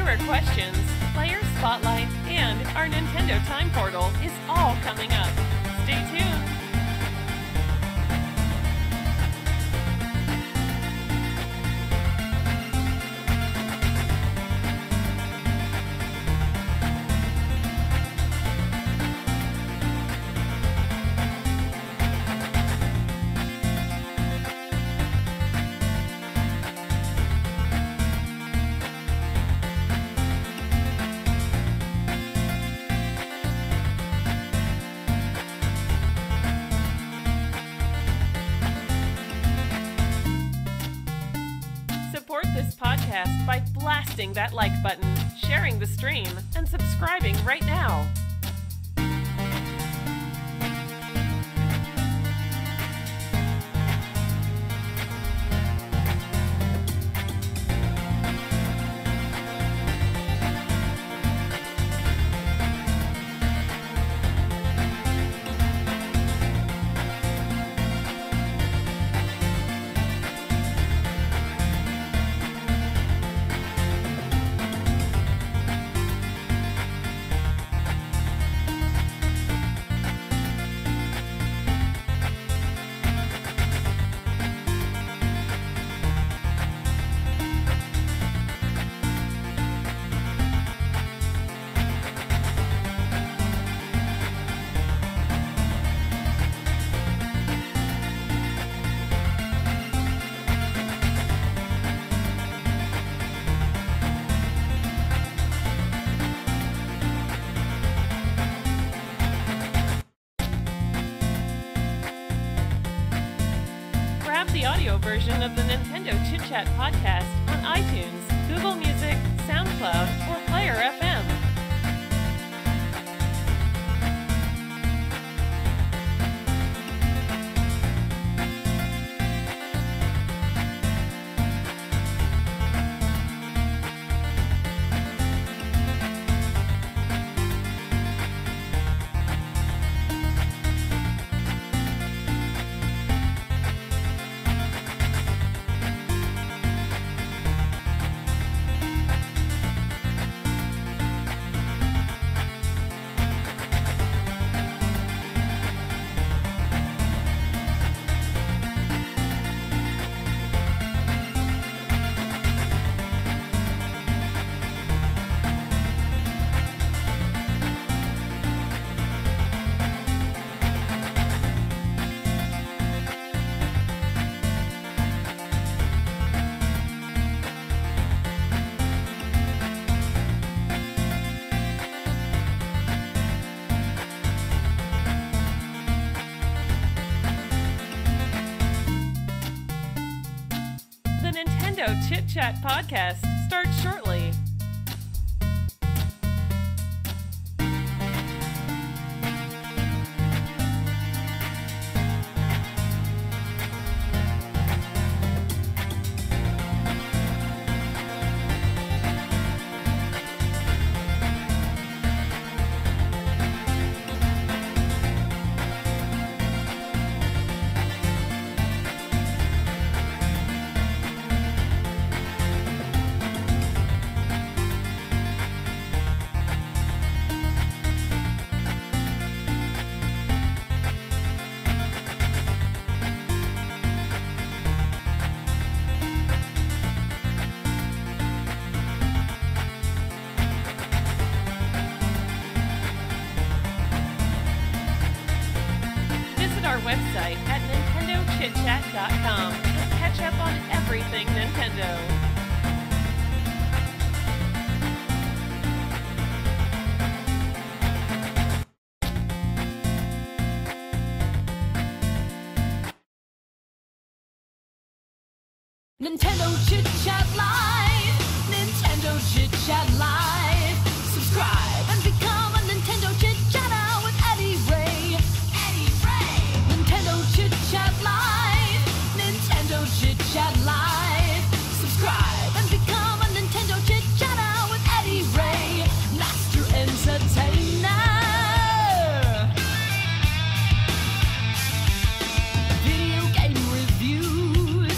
viewer questions, player spotlight, and our Nintendo Time Portal is all coming up. Stay tuned. Support this podcast by blasting that like button, sharing the stream, and subscribing right now. The audio version of the Nintendo Chit Chat podcast on iTunes, Google Music, SoundCloud, or Player FM. The Nintendo Chit Chat podcast starts shortly. Our website at NintendoChitChat.com and catch up on everything Nintendo. Nintendo Chit Chat Live! Nintendo Chit Chat Live! Subscribe and become a Nintendo Chit Chatter with Eddie Ray! Eddie Ray! Nintendo Chit Chat Live! Nintendo Chit Chat Live! Subscribe and become a Nintendo Chit Chatter with Eddie Ray! Master Entertainer! Video game reviews!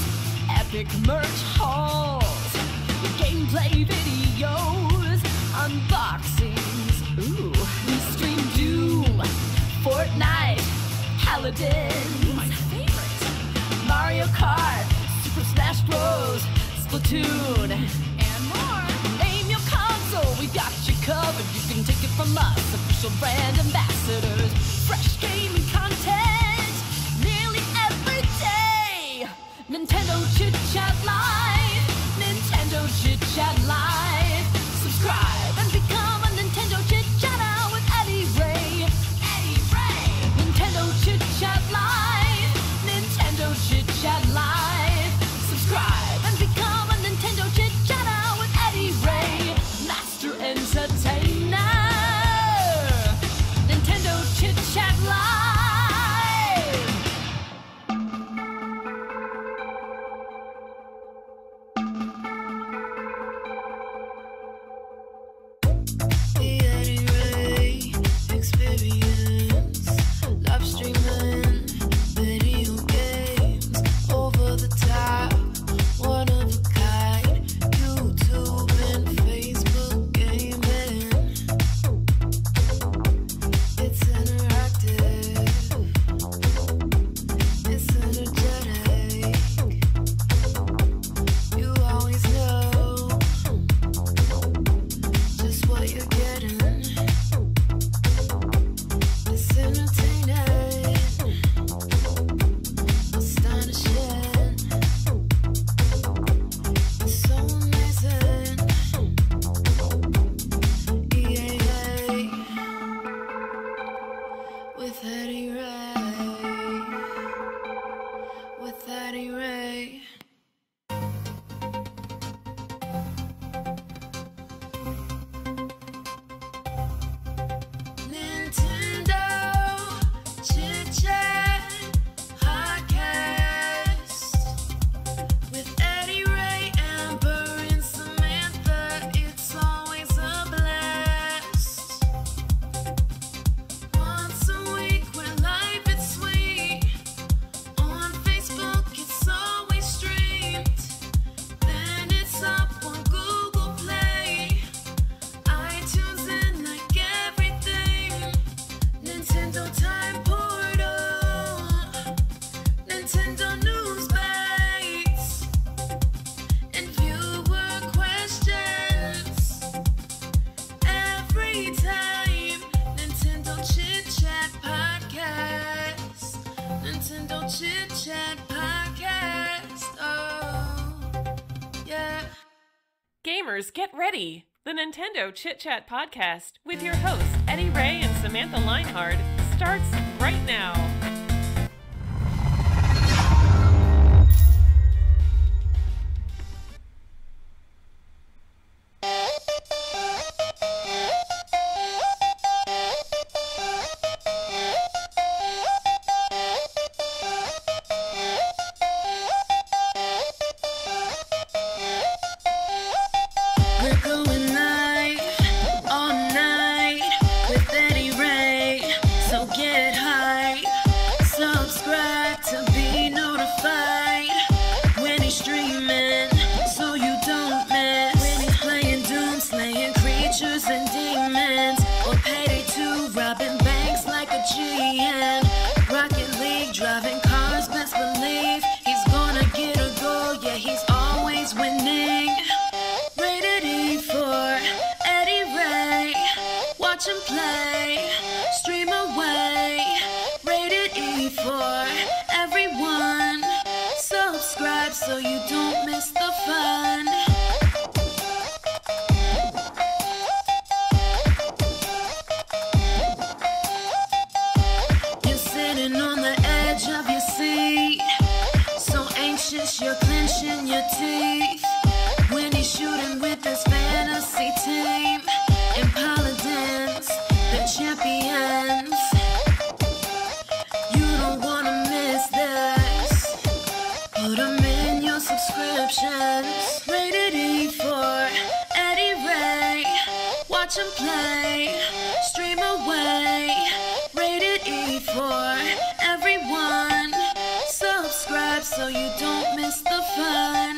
Epic merch hauls, gameplay videos, Captains. My favorite. Mario Kart, Super Smash Bros, Splatoon, and more. Name your console, we got you covered. You can take it from us, official brand ambassadors. Fresh gaming content, nearly every day. Nintendo Chit Chat Live, Nintendo Chit Chat Live. Subscribe and become a Nintendo Chit Chatter with Eddie Ray. Eddie Ray. Nintendo Chit Chat Live, Nintendo Chit Chat Live. Subscribe and become a Nintendo Chit Chatter with Eddie Ray. Master Entertainer. Nintendo Chit Chat Live. The Eddie Ray experience, live streaming video games, over the top, one of a kind, YouTube and Facebook gaming. It's interactive, it's energetic. You always know just what you're getting. It's entertaining, astonishing, it's so amazing. EAA with Eddie Ray, with Eddie Ray. Nintendo Chit Chat Podcast with Eddie Ray, Amber, and Samantha. It's always a blast. Once a week, we're live, it's sweet. On Facebook, it's always streamed. Then it's up on Google Play, iTunes, and like everything. Nintendo Time Portal, Nintendo News Bites, and viewer questions. Every time, Nintendo Chit Chat Podcast, Nintendo Chit Chat Podcast. Oh, yeah. Gamers, get ready! The Nintendo Chit Chat Podcast with your hosts Eddie Ray and Samantha Linehard starts right now. We're going live all night with Eddie Ray, so get hype. Subscribe to be notified when he's streaming, so you don't miss. When he's playing Doom, slaying creatures and demons, or Payday 2, robbing banks like a GN. Rocket League, driving cars, best believe he's gonna get a goal. Yeah, he's always winning. Rated E for Eddie Ray. Watch him play, stream away. Rated E for everyone. Subscribe so you don't miss the fun. You're sitting on the edge of your seat, so anxious you're clenching your teeth when he's shooting with his fantasy team and paladins, the champions. You don't wanna miss this. Put 'em in your subscriptions. Rated E for Eddie Ray. Watch him play, stream away. Rated E for everyone. Subscribe so you don't miss the fun.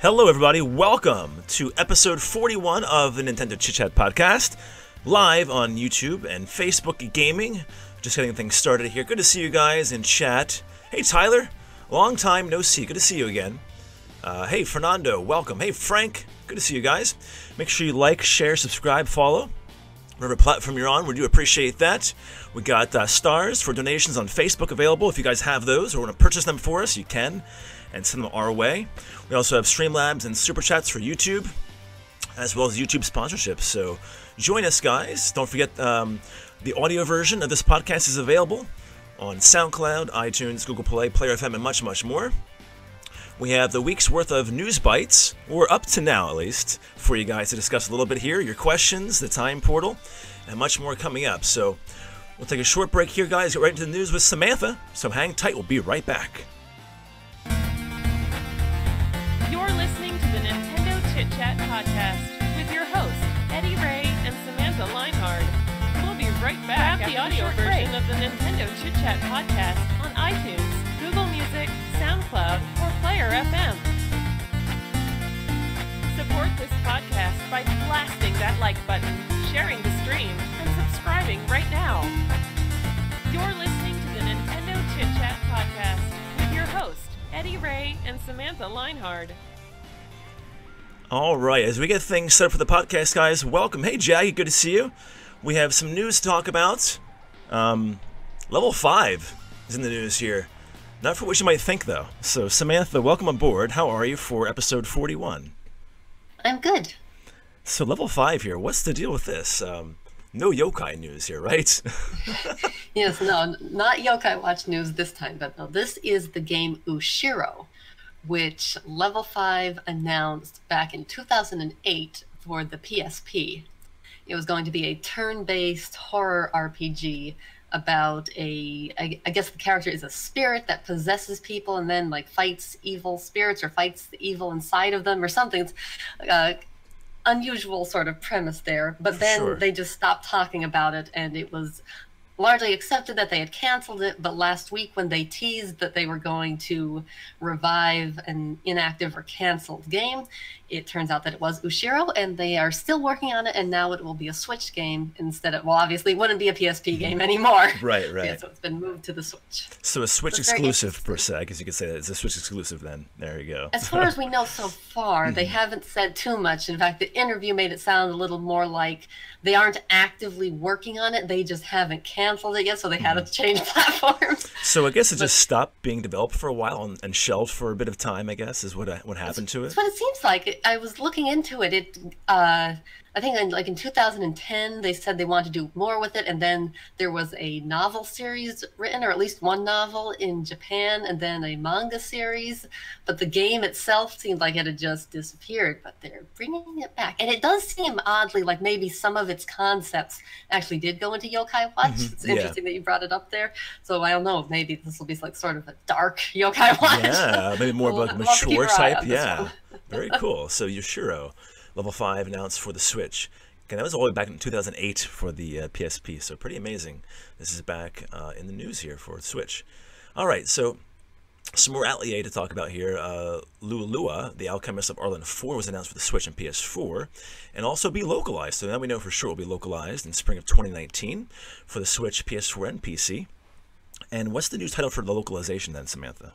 Hello, everybody. Welcome to episode 41 of the Nintendo Chit Chat podcast, live on YouTube and Facebook Gaming. Just getting things started here. Good to see you guys in chat. Hey, Tyler. Long time no see. Good to see you again. Hey, Fernando. Welcome. Hey, Frank. Good to see you guys. Make sure you like, share, subscribe, follow. Whatever platform you're on, we do appreciate that. We got stars for donations on Facebook available. If you guys have those or want to purchase them for us, you can, and send them our way. We also have Streamlabs and Super Chats for YouTube, as well as YouTube sponsorships. So join us, guys. Don't forget the audio version of this podcast is available on SoundCloud, iTunes, Google Play, Player FM, and much, much more. We have the week's worth of news bites, or up to now at least, for you guys to discuss a little bit here. Your questions, the time portal, and much more coming up. So we'll take a short break here, guys. Get right into the news with Samantha. So hang tight. We'll be right back. You're listening to the Nintendo Chit Chat podcast with your hosts, Eddie Ray and Samantha Linehardt. We'll be right back after the audio version of the Nintendo Chit Chat podcast on iTunes, Google Music, SoundCloud, or Player FM. Support this podcast by blasting that like button, sharing the stream, and subscribing right now. You're listening to the Nintendo Chit Chat podcast with your host, Eddie Ray and Samantha Linehardt. All right, as we get things set up for the podcast, guys, welcome. Hey, Jaggy, good to see you. We have some news to talk about. Level 5 is in the news here. Not for what you might think, though. So, Samantha, welcome aboard. How are you for episode 41? I'm good. So, level 5 here. What's the deal with this? No yokai news here, right? Yes, no, not Yokai Watch news this time, but no, this is the game Ushiro, which Level 5 announced back in 2008 for the PSP. It was going to be a turn-based horror RPG about I guess the character is a spirit that possesses people and then like fights evil spirits or fights the evil inside of them or something. It's unusual sort of premise there, but then they just stopped talking about it, and it was largely accepted that they had canceled it. But last week, when they teased that they were going to revive an inactive or canceled game, it turns out that it was Ushiro, and they are still working on it, and now it will be a Switch game instead of, well, obviously it wouldn't be a PSP game anymore. Right. Yeah, so it's been moved to the Switch. So a Switch exclusive, per se. I guess you could say that it's a Switch exclusive then. There you go. As far as we know so far, they haven't said too much. In fact, the interview made it sound a little more like they aren't actively working on it. They just haven't canceled it yet, so they had to change platforms. So I guess it just stopped being developed for a while and shelved for a bit of time, I guess, is what happened to it. That's what it seems like. I was looking into it. I think in 2010, they said they wanted to do more with it, and then there was a novel series written, or at least one novel in Japan, and then a manga series. But the game itself seemed like it had just disappeared, but they're bringing it back. And it does seem oddly like maybe some of its concepts actually did go into Yokai Watch. It's interesting that you brought it up there. So I don't know, maybe this will be like sort of a dark Yokai Watch. Yeah, maybe more of a mature type. Yeah, very cool. So Yoshiro. Level 5 announced for the Switch. Okay, that was all the way back in 2008 for the PSP, so pretty amazing. This is back in the news here for the Switch. All right, so some more Atelier to talk about here. Lua, The Alchemist of Arlen 4 was announced for the Switch and PS4, and also be localized. So now we know for sure it will be localized in spring of 2019 for the Switch, PS4, and PC. And what's the new title for the localization then, Samantha?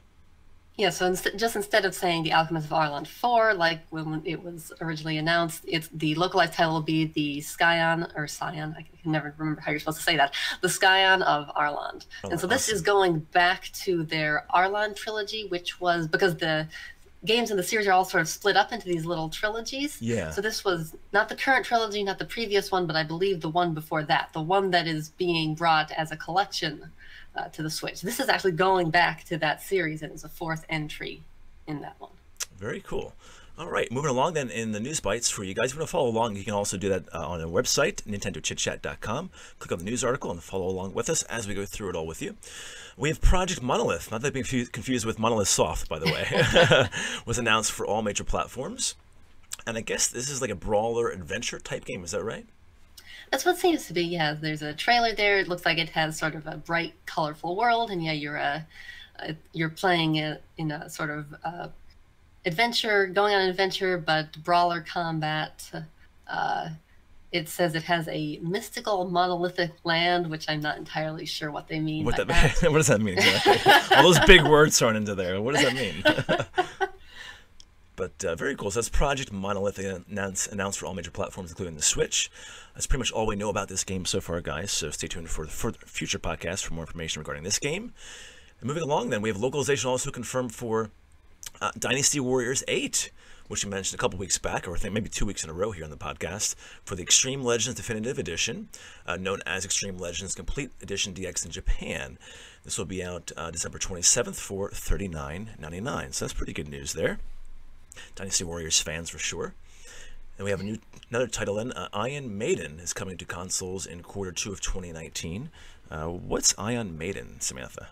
Yeah, so instead of saying The Alchemist of Arlen 4, like when it was originally announced, the localized title will be the Scion, I can never remember how you're supposed to say that, the Scion of Arlen. And so this is going back to their Arlen trilogy, which was, because the games in the series are all sort of split up into these little trilogies. Yeah. So this was not the current trilogy, not the previous one, but I believe the one before that, the one that is being brought as a collection to the Switch. This is actually going back to that series, and it's a fourth entry in that one. Very cool. All right, moving along then in the news bites for you guys. If you want to follow along, you can also do that on our website, nintendochitchat.com. Click on the news article and follow along with us as we go through it all with you. We have Project Monolith, not that being confused with Monolith Soft, by the way, was announced for all major platforms. And I guess this is like a brawler adventure type game, is that right? That's what it seems to be, yeah. There's a trailer there. It looks like it has sort of a bright, colorful world, and yeah, you're playing it in a sort of adventure, going on an adventure, but brawler combat. It says it has a mystical monolithic land, which I'm not entirely sure what they mean by that. What does that mean exactly? All those big words thrown into there. What does that mean? But very cool. So that's Project Monolithic announced for all major platforms, including the Switch. That's pretty much all we know about this game so far, guys. So stay tuned for future podcasts for more information regarding this game. And moving along, then, we have localization also confirmed for Dynasty Warriors 8, which we mentioned a couple weeks back, or I think maybe 2 weeks in a row here on the podcast, for the Extreme Legends Definitive Edition, known as Extreme Legends Complete Edition DX in Japan. This will be out December 27th for $39.99. So that's pretty good news there. Dynasty Warriors fans for sure. And we have another title then. Iron Maiden is coming to consoles in Q2 of 2019. What's Iron Maiden, Samantha?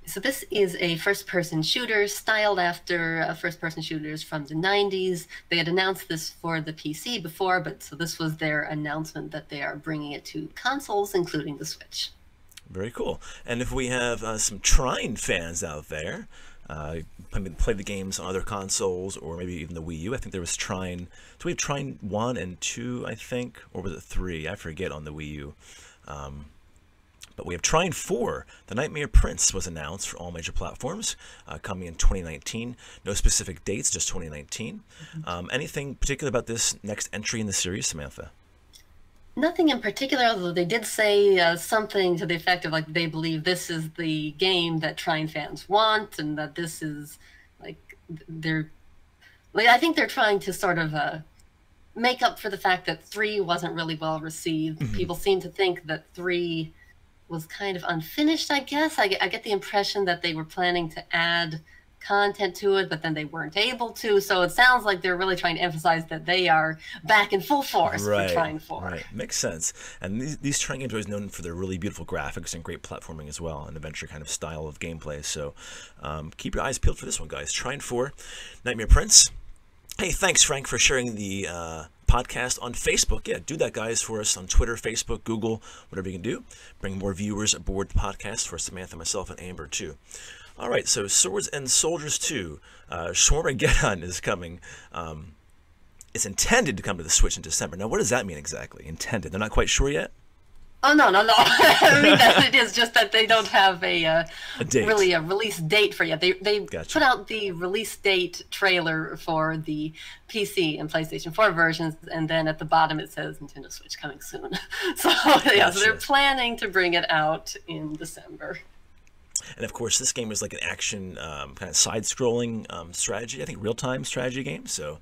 So this is a first-person shooter styled after first-person shooters from the 90s. They had announced this for the PC before, but so this was their announcement that they are bringing it to consoles, including the Switch. Very cool. And if we have some Trine fans out there, play the games on other consoles or maybe even the Wii U. I think there was Trine. So we have Trine 1 and 2, I think, or was it 3? I forget on the Wii U. But we have Trine 4. The Nightmare Prince was announced for all major platforms, coming in 2019. No specific dates, just 2019. Anything particular about this next entry in the series, Samantha? Nothing in particular, although they did say something to the effect of, like, they believe this is the game that Trine fans want, and that this is, like, I think they're trying to sort of make up for the fact that 3 wasn't really well received. People seem to think that 3 was kind of unfinished, I guess. I get the impression that they were planning to add content to it, but then they weren't able to. So it sounds like they're really trying to emphasize that they are back in full force for Trine 4. Right, makes sense. And these Trine games are always known for their really beautiful graphics and great platforming as well, an adventure kind of style of gameplay. So keep your eyes peeled for this one, guys. Trine 4, Nightmare Prince. Hey, thanks, Frank, for sharing the podcast on Facebook. Yeah, do that, guys, for us on Twitter, Facebook, Google, whatever you can do. Bring more viewers aboard the podcast for Samantha, myself, and Amber, too. All right, so Swords and Soldiers 2, Shwarmageddon is coming. It's intended to come to the Switch in December. Now, what does that mean exactly? Intended? They're not quite sure yet? Oh, no. I mean, it is just that they don't have a date. Really a release date for yet. They Gotcha. put out the release date trailer for the PC and PlayStation 4 versions, and then at the bottom it says Nintendo Switch coming soon. So, yeah, so they're planning to bring it out in December. And of course, this game is like an action kind of side-scrolling strategy, I think real-time strategy game. So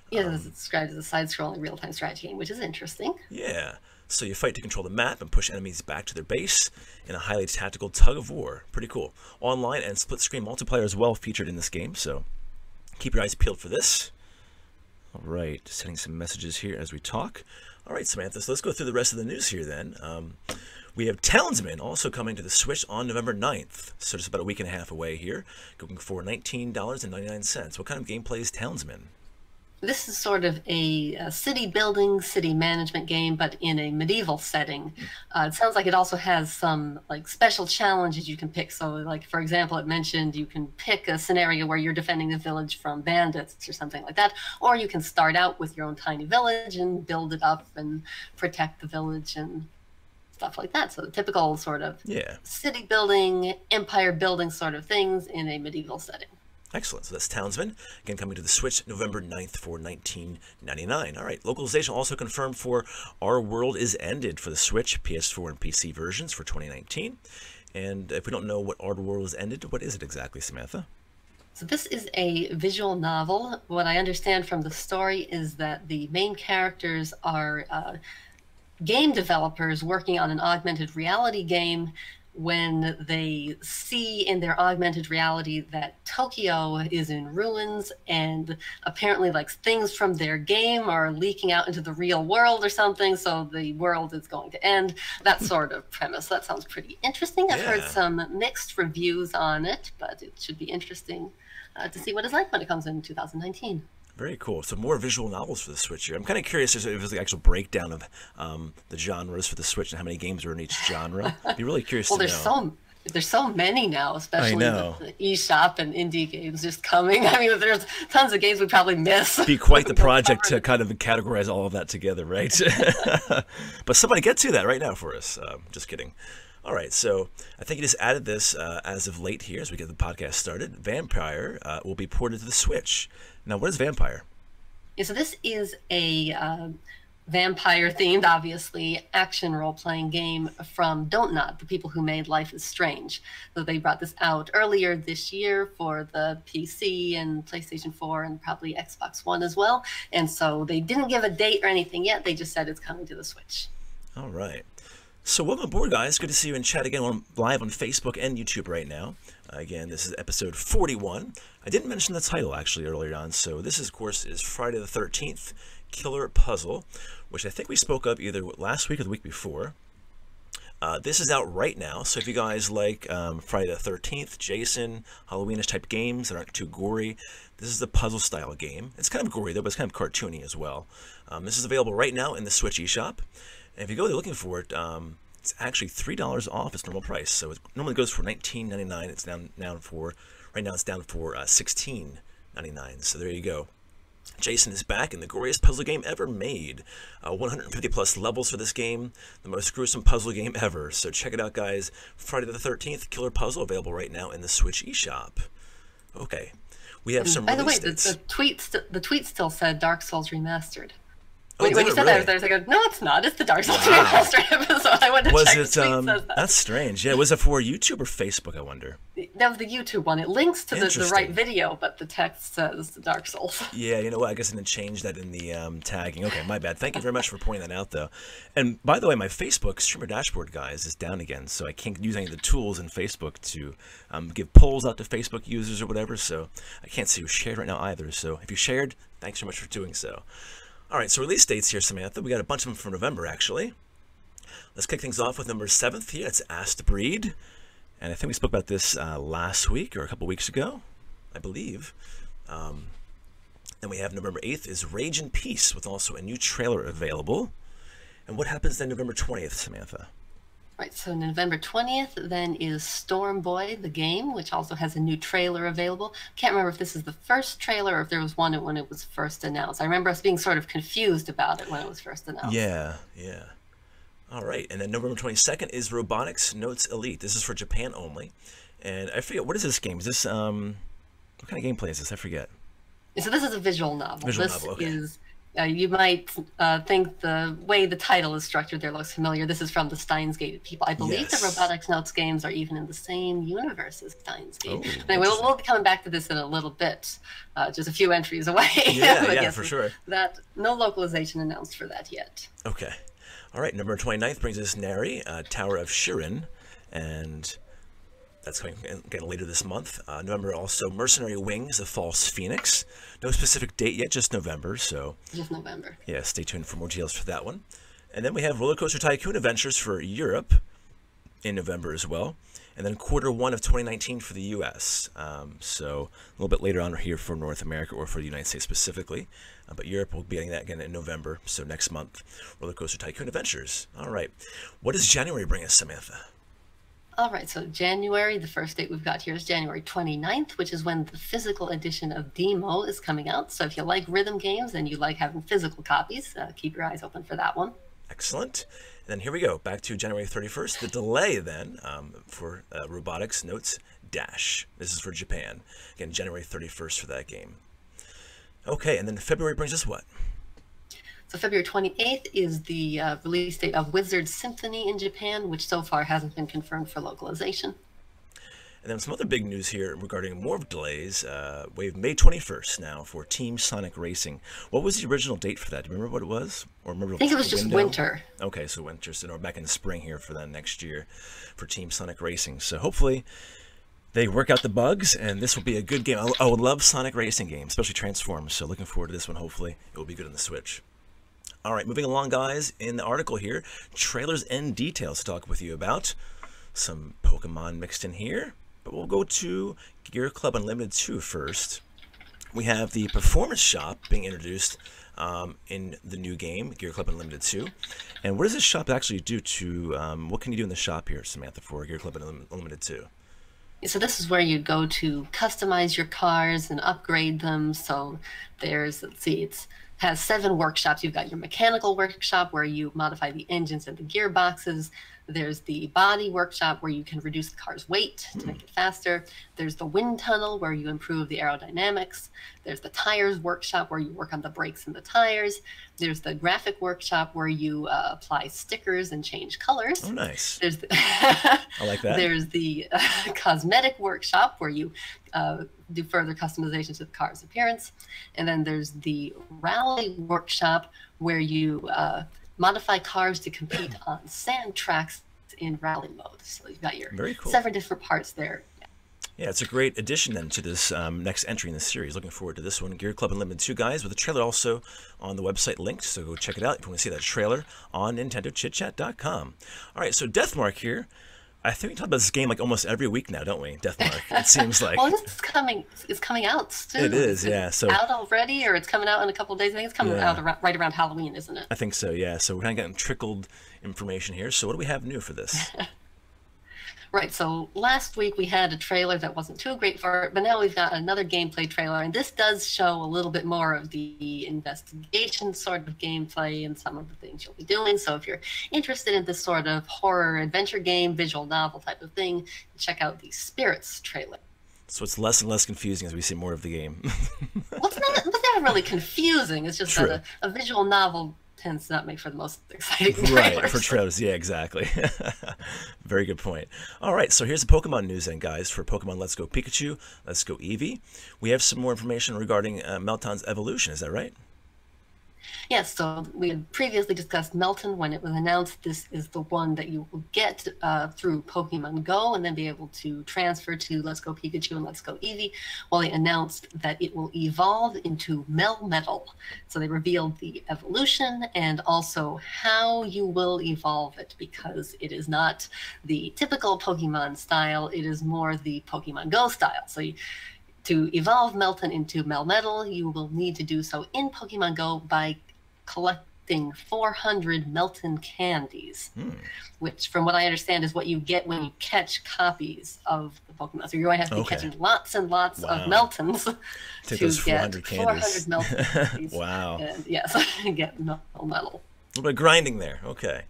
yeah, it's described as a side-scrolling real-time strategy game, which is interesting. Yeah. So you fight to control the map and push enemies back to their base in a highly tactical tug-of-war. Pretty cool. Online and split-screen multiplayer as well featured in this game, so keep your eyes peeled for this. All right, sending some messages here as we talk. All right, Samantha, so let's go through the rest of the news here then. We have Townsman also coming to the Switch on November 9th, so just about a week and a half away here, going for $19.99. What kind of gameplay is Townsman? This is sort of a city building, city management game, but in a medieval setting. It sounds like it also has some like special challenges you can pick. So, like, for example, it mentioned you can pick a scenario where you're defending a village from bandits or something like that, or you can start out with your own tiny village and build it up and protect the village and stuff like that. So the typical sort of city building, empire building sort of things in a medieval setting. Excellent. So that's Townsman. Again, coming to the Switch November 9th for $19.99. All right. Localization also confirmed for Our World Is Ended for the Switch, PS4, and PC versions for 2019. And if we don't know what Our World Is Ended, what is it exactly, Samantha? So this is a visual novel. What I understand from the story is that the main characters are game developers working on an augmented reality game when they see in their augmented reality that Tokyo is in ruins and apparently like things from their game are leaking out into the real world or something, so the world is going to end. That sort of premise. That sounds pretty interesting. I've heard some mixed reviews on it, but it should be interesting to see what it's like when it comes in 2019. Very cool. So more visual novels for the Switch here. I'm kind of curious if there's the actual breakdown of the genres for the Switch and how many games are in each genre. I'd be really curious to know. There's so many now, especially know. the eShop and indie games just coming. I mean, there's tons of games we probably miss. Be quite the project to kind of categorize all of that together, right? But somebody get to that right now for us. Just kidding. All right, so I think you just added this as of late here as we get the podcast started. Vampire will be ported to the Switch. Now, what is Vampire? Yeah, so this is a vampire-themed, obviously, action role-playing game from Don't Nod, the people who made Life is Strange. So they brought this out earlier this year for the PC and PlayStation 4 and probably Xbox One as well. And so they didn't give a date or anything yet. They just said it's coming to the Switch. All right. So welcome aboard, guys. Good to see you in chat again. I'm live on Facebook and YouTube right now. Again, this is episode 41. I didn't mention the title, actually, earlier on. So this, of course, is Friday the 13th, Killer Puzzle, which I think we spoke of either last week or the week before. This is out right now, so if you guys like Friday the 13th, Jason, Halloweenish type games that aren't too gory, this is the puzzle style game. It's kind of gory though, but it's kind of cartoony as well. This is available right now in the Switch eShop, and if you go there looking for it, it's actually $3 off its normal price. So it normally goes for $19.99. It's down for right now. It's down for $16.99. So there you go. Jason is back in the goriest puzzle game ever made. 150 plus levels for this game, the most gruesome puzzle game ever. So check it out, guys. Friday the 13th, Killer Puzzle, available right now in the Switch eShop. Okay, we have some. By the way, dates. the tweet still said Dark Souls Remastered. Oh, when you said really? that, I was like, no, it's not. It's the Dark Souls Remastered episode. I went to Was check. it? The tweet says that. That's strange. Yeah, was it for YouTube or Facebook? I wonder. That was the YouTube one. It links to the right video, but the text says Dark Souls. Yeah, you know what? I guess I didn't change that in the tagging. Okay, my bad. Thank you very much for pointing that out, though. And by the way, my Facebook streamer dashboard, guys, is down again, so I can't use any of the tools in Facebook to give polls out to Facebook users or whatever, so I can't see who shared right now either. So if you shared, thanks so much for doing so. All right, so release dates here, Samantha. We got a bunch of them for November, actually. Let's kick things off with number 7th here. It's Asked to Breed. And I think we spoke about this last week or a couple weeks ago, I believe. Then we have November 8th is Rage in Peace, with also a new trailer available. And what happens then November 20th, Samantha? Right, so November 20th then is Storm Boy, the game, which also has a new trailer available. Can't remember if this is the first trailer or if there was one when it was first announced. I remember us being sort of confused about it when it was first announced. Yeah. All right, and then November 22nd is Robotics Notes Elite. This is for Japan only. And I forget, what is this game? Is this, what kind of gameplay is this? I forget. So this is a visual novel. Visual novel, okay. Is, you might think the way the title is structured there looks familiar. This is from the Steins Gate people. I believe Yes. the Robotics Notes games are even in the same universe as Steins Gate. Oh, anyway, we'll be coming back to this in a little bit, just a few entries away. Yeah, But yeah, yes, for sure. That, no localization announced for that yet. Okay. All right, November 29th brings us Nary, Tower of Shirin, and that's coming again later this month. November also Mercenary Wings, The False Phoenix. No specific date yet, just November, so... Just November. Yeah, stay tuned for more details for that one. And then we have Roller Coaster Tycoon Adventures for Europe in November as well. And then Q1 of 2019 for the U.S. So a little bit later on here for North America or for the United States specifically. But Europe will be getting that again in November. So next month, Roller Coaster Tycoon Adventures. All right. What does January bring us, Samantha? All right, so January, the first date we've got here is January 29th, which is when the physical edition of Demo is coming out. So if you like rhythm games and you like having physical copies, keep your eyes open for that one. Excellent. And then here we go, back to January 31st. The delay then for Robotics Notes Dash. This is for Japan. Again, January 31st for that game. Okay, and then February brings us what? So February 28th is the release date of Wizard Symphony in Japan, which so far hasn't been confirmed for localization. And then some other big news here regarding more delays. We have May 21st now for Team Sonic Racing. What was the original date for that? Do you remember what it was? Or remember I think it was just winter. Okay, so winter. So we're back in the spring here for that next year for Team Sonic Racing. So hopefully they work out the bugs, and this will be a good game. I would love Sonic Racing games, especially Transformers. So looking forward to this one. Hopefully it will be good on the Switch. All right, moving along, guys. In the article here, trailers and details to talk with you about. Some Pokemon mixed in here. But we'll go to Gear Club Unlimited 2 first. We have the Performance Shop being introduced in the new game, Gear Club Unlimited 2. And what does this shop actually do to, what can you do in the shop here, Samantha, for Gear Club Unlimited 2? So this is where you go to customize your cars and upgrade them. So there's, let's see, it has 7 workshops. You've got your mechanical workshop where you modify the engines and the gearboxes. There's the body workshop where you can reduce the car's weight to make it faster. There's the wind tunnel where you improve the aerodynamics. There's the tires workshop where you work on the brakes and the tires. There's the graphic workshop where you apply stickers and change colors. Oh, nice. There's the I like that. There's the cosmetic workshop where you do further customization to the car's appearance. And then there's the rally workshop where you modify cars to compete on sand tracks in rally mode. So you've got your Very cool. 7 different parts there. Yeah, it's a great addition then to this next entry in the series. Looking forward to this one. Gear Club Unlimited 2, guys, with a trailer also on the website linked, so go check it out if you want to see that trailer on NintendoChitChat.com. All right, so Deathmark here. I think we talk about this game like almost every week now, don't we? Deathmark. It seems like. Well, it's coming out soon. It is, yeah. So out already, or it's coming out in a couple of days. I think it's coming out right around Halloween, isn't it? I think so, yeah. So we're kind of getting trickled information here. So what do we have new for this? Right, so last week we had a trailer that wasn't too great for it, but now we've got another gameplay trailer, and this does show a little bit more of the investigation sort of gameplay and some of the things you'll be doing. So if you're interested in this sort of horror adventure game, visual novel type of thing, check out the Spirits trailer. So it's less and less confusing as we see more of the game. Well, it's not really confusing. It's just that a visual novel tends to not make for the most exciting trailers. Right, for trailers, yeah, exactly. Very good point. All right, so here's the Pokemon news then, guys, for Pokemon Let's Go Pikachu, Let's Go Eevee. We have some more information regarding Melton's evolution, is that right? Yes, so we had previously discussed Melton when it was announced. This is the one that you will get through Pokemon Go and then be able to transfer to Let's Go Pikachu and Let's Go Eevee. Well, they announced that it will evolve into Melmetal. So they revealed the evolution and also how you will evolve it, because it is not the typical Pokemon style. It is more the Pokemon Go style. So to evolve Melton into Melmetal, you will need to do so in Pokemon Go by collecting 400 Melton candies, which, from what I understand, is what you get when you catch copies of the Pokemon. So you're going to have to be catching lots and lots of Meltons to get 400 Melton candies. Wow. And yes, get Melmetal. A little bit of grinding there. Okay.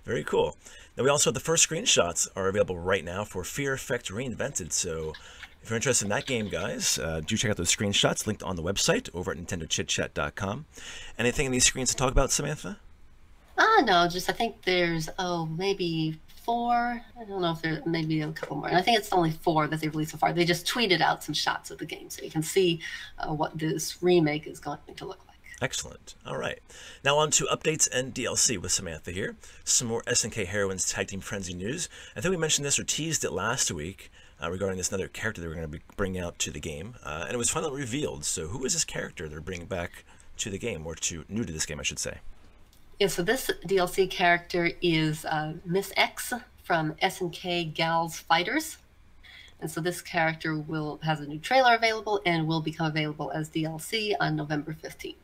Very cool. Now, we also have the first screenshots are available right now for Fear Effect Reinvented. So if you're interested in that game, guys, do check out those screenshots linked on the website over at NintendoChitChat.com. Anything in these screens to talk about, Samantha? No, just I think there's, maybe 4. I don't know if there's maybe a couple more. And I think it's only 4 that they've released so far. They just tweeted out some shots of the game so you can see what this remake is going to look like. Excellent. All right. Now on to updates and DLC with Samantha here. Some more SNK Heroines Tag Team Frenzy news. I think we mentioned this or teased it last week regarding this another character that we're going to be bringing out to the game. And it was finally revealed. So who is this character they're bringing back to the game, or new to this game, I should say? Yeah, so this DLC character is Miss X from SNK Gals Fighters. And so this character has a new trailer available and will become available as DLC on November 15th.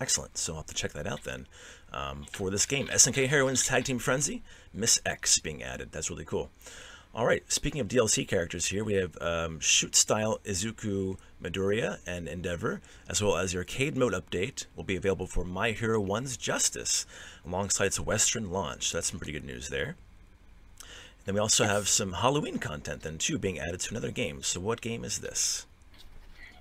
Excellent. So I'll have to check that out then for this game. SNK Heroines Tag Team Frenzy, Miss X being added. That's really cool. All right, speaking of DLC characters here, we have Shoot-style Izuku Midoriya and Endeavor, as well as the arcade mode update will be available for My Hero 1's Justice, alongside its Western launch. So that's some pretty good news there. Then we also have some Halloween content then too being added to another game. So what game is this?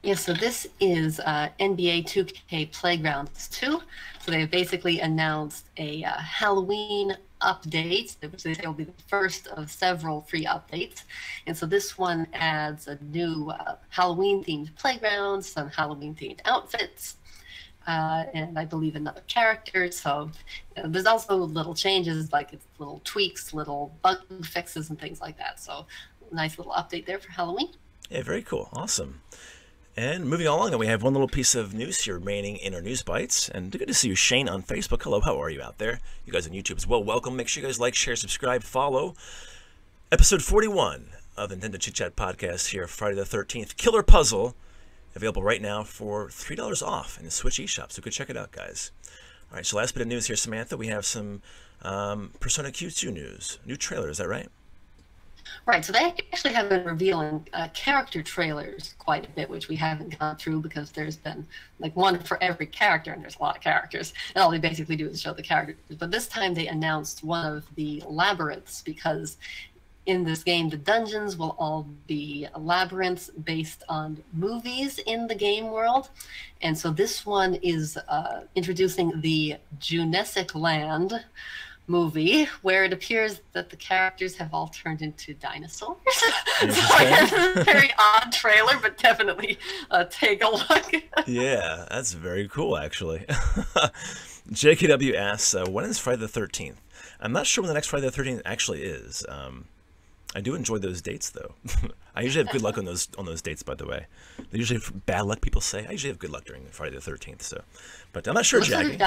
Yeah, so this is NBA 2K Playgrounds 2. So they have basically announced a Halloween update, which they say will be the first of several free updates. And so this one adds a new Halloween-themed playground, some Halloween-themed outfits, and I believe another character. So there's also little changes, like it's little tweaks, little bug fixes, and things like that. So nice little update there for Halloween. Yeah, very cool. Awesome. And moving along, then we have one little piece of news here remaining in our news bites. And good to see you, Shane, on Facebook. Hello, how are you out there? You guys on YouTube as well. Welcome. Make sure you guys like, share, subscribe, follow. Episode 41 of the Nintendo Chit Chat podcast here, Friday the 13th. Killer Puzzle available right now for $3 off in the Switch eShop, so go check it out, guys. All right, so last bit of news here, Samantha. We have some Persona Q2 news. New trailer, is that right? Right, so they actually have been revealing character trailers quite a bit, which we haven't gone through because there's been like one for every character, and there's a lot of characters, and all they basically do is show the characters. But this time they announced one of the labyrinths, because in this game the dungeons will all be labyrinths based on movies in the game world. And so this one is introducing the Junesic Land movie, where it appears that the characters have all turned into dinosaurs. So it's a very odd trailer, but definitely take a look. Yeah, that's very cool, actually. JKW asks, when is Friday the 13th? I'm not sure when the next Friday the 13th actually is. I do enjoy those dates, though. I usually have good luck on those dates, by the way. They usually have bad luck, people say. I usually have good luck during Friday the 13th, so. But I'm not sure, Jackie.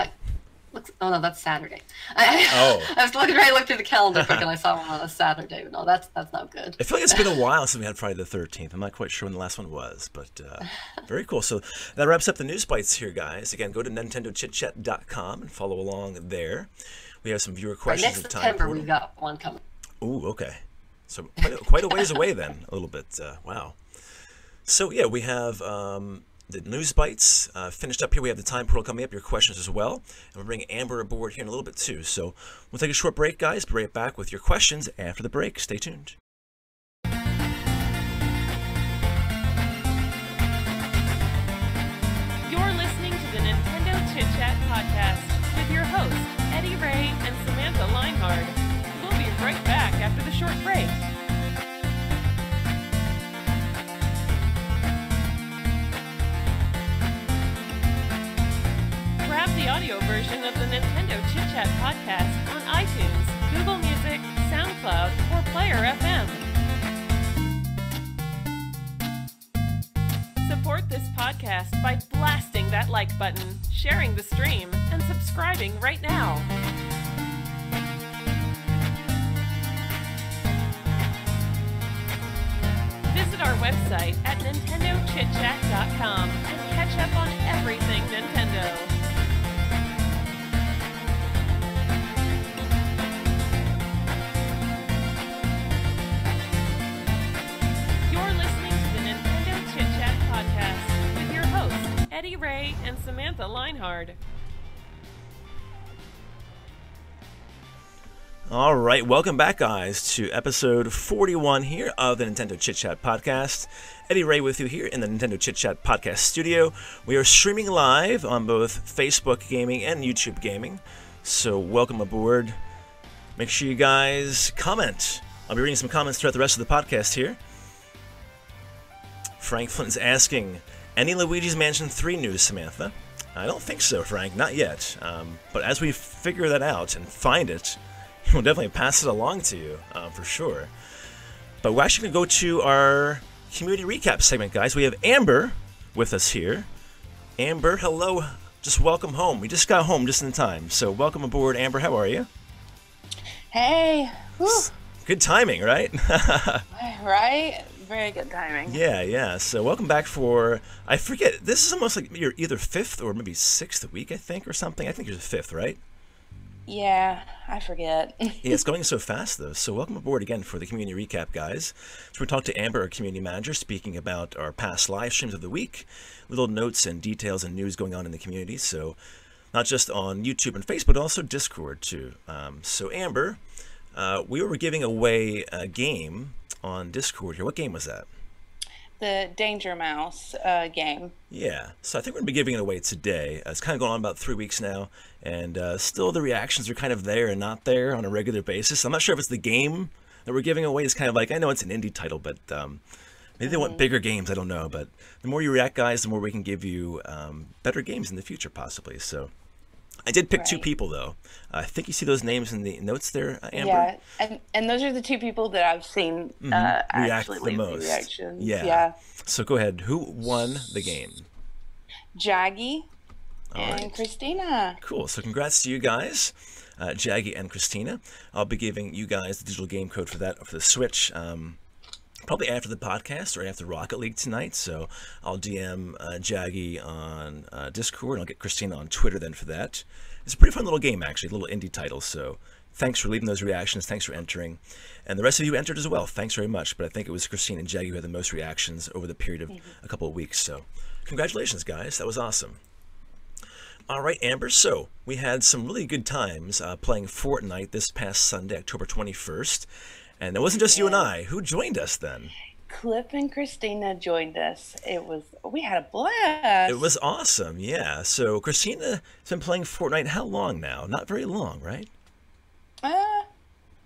Oh no, that's Saturday. I was trying to look through the calendar quick, and I saw one on a Saturday. But no, that's not good. I feel like it's been a while since we had Friday the 13th. I'm not quite sure when the last one was, but very cool. So that wraps up the news bites here, guys. Again, go to NintendoChitChat.com and follow along there. We have some viewer questions. Next September, we've got one coming. Ooh, okay. So quite a ways away then, a little bit. Wow. So yeah, we have the news bites finished up here. We have the time portal coming up, your questions as well. And we'll bring Amber aboard here in a little bit too. So we'll take a short break, guys. Be right back with your questions after the break. Stay tuned. You're listening to the Nintendo Chit Chat podcast with your hosts, Eddy Ray and Samantha Linehard. We'll be right back after the short break. Grab the audio version of the Nintendo Chit Chat podcast on iTunes, Google Music, SoundCloud, or Player FM. Support this podcast by blasting that like button, sharing the stream, and subscribing right now. Visit our website at NintendoChitChat.com and catch up on everything Nintendo. You're listening to the Nintendo Chit Chat podcast with your hosts, Eddy Ray and Samantha Linehard. All right, welcome back, guys, to episode 41 here of the Nintendo Chit Chat podcast. Eddy Ray with you here in the Nintendo Chit Chat podcast studio. We are streaming live on both Facebook Gaming and YouTube Gaming, so welcome aboard. Make sure you guys comment. I'll be reading some comments throughout the rest of the podcast here. Frank Flint's asking, any Luigi's Mansion 3 news, Samantha? I don't think so, Frank, not yet. But as we figure that out and find it, we'll definitely pass it along to you, for sure. But we're actually going to go to our community recap segment, guys. We have Amber with us here. Amber, hello. Just welcome home. We just got home just in time. So welcome aboard, Amber. How are you? Hey. Whew. Good timing, right? Right? Very good timing. Yeah. So welcome back for, I forget, this is almost like your either 5th or maybe 6th week, I think, or something. I think you're the 5th, right? Yeah, I forget. Yeah, it's going so fast, though. So welcome aboard again for the community recap, guys. So we talked to Amber, our community manager, speaking about our past live streams of the week, little notes and details and news going on in the community. So not just on YouTube and Facebook, but also Discord, too. So Amber, we were giving away a game on Discord here. What game was that? The Danger Mouse game. Yeah, so I think we're going to be giving it away today. It's kind of going on about 3 weeks now, and still the reactions are kind of there and not there on a regular basis. I'm not sure if it's the game that we're giving away. It's kind of like, I know it's an indie title, but maybe they want bigger games, I don't know. But the more you react, guys, the more we can give you better games in the future, possibly. So I did pick 2 people, though. I think you see those names in the notes there, Amber? Yeah, and those are the 2 people that I've seen actually leave the reactions. Yeah. So go ahead. Who won the game? Jaggy and Christina. Cool. So congrats to you guys, Jaggy and Christina. I'll be giving you guys the digital game code for that, for the Switch. probably after the podcast or after Rocket League tonight. So I'll DM Jaggy on Discord, and I'll get Christina on Twitter then for that. It's a pretty fun little game, actually, a little indie title. So thanks for leaving those reactions. Thanks for entering. And the rest of you entered as well. Thanks very much. But I think it was Christine and Jaggy who had the most reactions over the period of a couple of weeks. So congratulations, guys. That was awesome. All right, Amber. So we had some really good times playing Fortnite this past Sunday, October 21st. And it wasn't just you and I. Who joined us then? Cliff and Christina joined us. We had a blast. It was awesome, yeah. So Christina has been playing Fortnite how long now? Not very long, right? I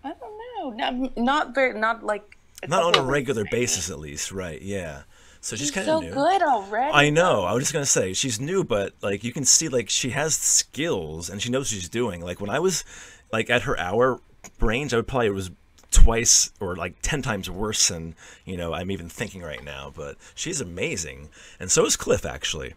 don't know. Not like not on a regular basis, at least, right? Yeah. So she's kind of new. So good already. I know. I was just gonna say she's new, but like you can see, like she has skills and she knows what she's doing. Like when I was like at her hour range, I would probably was twice or like 10 times worse than I'm even thinking right now. But she's amazing, and so is Cliff actually.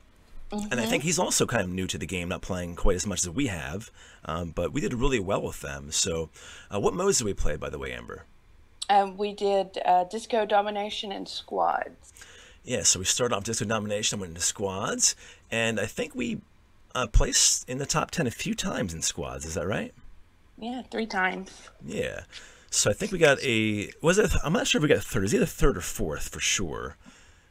And I think he's also kind of new to the game, not playing quite as much as we have, but we did really well with them. So what modes did we play, by the way, Amber? We did Disco Domination and Squads. Yeah, so we started off Disco Domination, went into Squads, and I think we placed in the top 10 a few times in Squads. Is that right? Yeah, 3 times. Yeah. So I think we got I'm not sure if we got third. It was either third or fourth for sure.